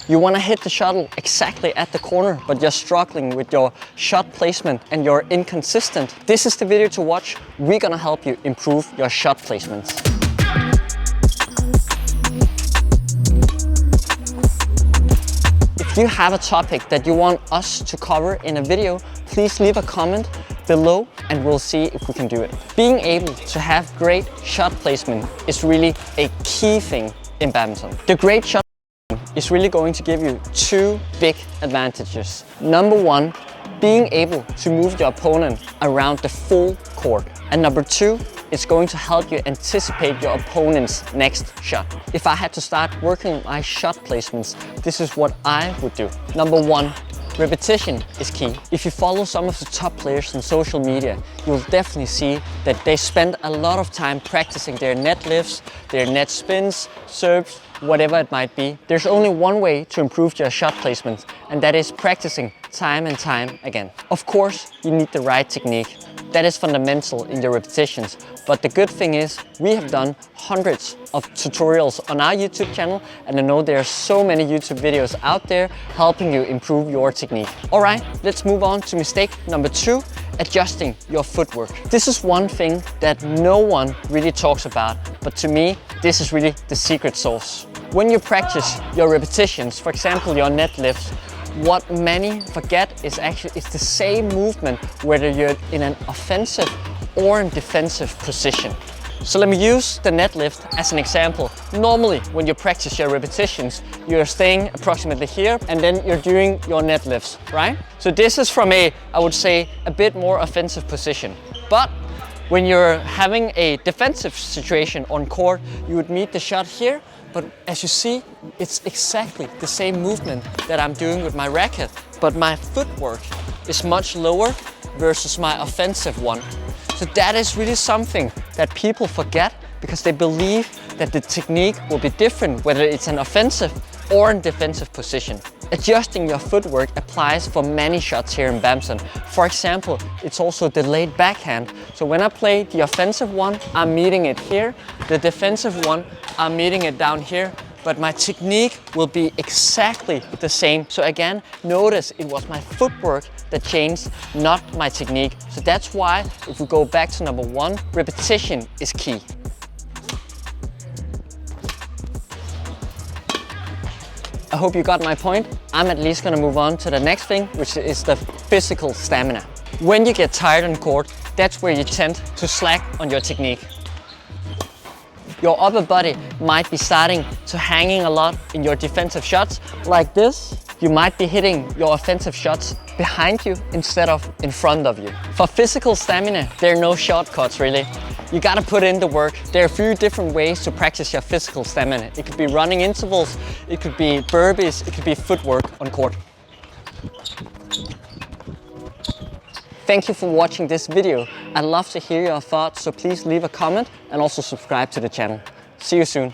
You want to hit the shuttle exactly at the corner, but you're struggling with your shot placement and you're inconsistent. This is the video to watch. We're gonna help you improve your shot placements. If you have a topic that you want us to cover in a video, please leave a comment below and we'll see if we can do it. Being able to have great shot placement is really a key thing in badminton. The great shot is really going to give you two big advantages. Number one, being able to move your opponent around the full court. And number two, it's going to help you anticipate your opponent's next shot. If I had to start working on my shot placements, this is what I would do. Number one, repetition is key. If you follow some of the top players on social media, you'll definitely see that they spend a lot of time practicing their net lifts, their net spins, serves, whatever it might be. There's only one way to improve your shot placement, and that is practicing time and time again. Of course, you need the right technique. That is fundamental in your repetitions. But the good thing is we have done hundreds of tutorials on our YouTube channel, and I know there are so many YouTube videos out there helping you improve your technique. All right, let's move on to mistake number two, adjusting your footwork. This is one thing that no one really talks about, but to me, this is really the secret sauce. When you practice your repetitions, for example, your net lifts, what many forget is actually it's the same movement whether you're in an offensive or in defensive position. So let me use the net lift as an example. Normally, when you practice your repetitions, you're staying approximately here and then you're doing your net lifts, right? So this is from I would say, a bit more offensive position. But when you're having a defensive situation on court, you would meet the shot here. But as you see, it's exactly the same movement that I'm doing with my racket, but my footwork is much lower versus my offensive one. So that is really something that people forget because they believe that the technique will be different whether it's an offensive or in defensive position. Adjusting your footwork applies for many shots here in badminton. For example, it's also delayed backhand. So when I play the offensive one, I'm meeting it here. The defensive one, I'm meeting it down here. But my technique will be exactly the same. So again, notice it was my footwork that changed, not my technique. So that's why, if we go back to number one, repetition is key. I hope you got my point. I'm at least gonna move on to the next thing, which is the physical stamina. When you get tired on court, that's where you tend to slack on your technique. Your upper body might be starting to hanging a lot in your defensive shots like this. You might be hitting your offensive shots behind you instead of in front of you. For physical stamina, there are no shortcuts really. You gotta put in the work. There are a few different ways to practice your physical stamina. It could be running intervals, it could be burpees, it could be footwork on court. Thank you for watching this video. I'd love to hear your thoughts, so please leave a comment and also subscribe to the channel. See you soon.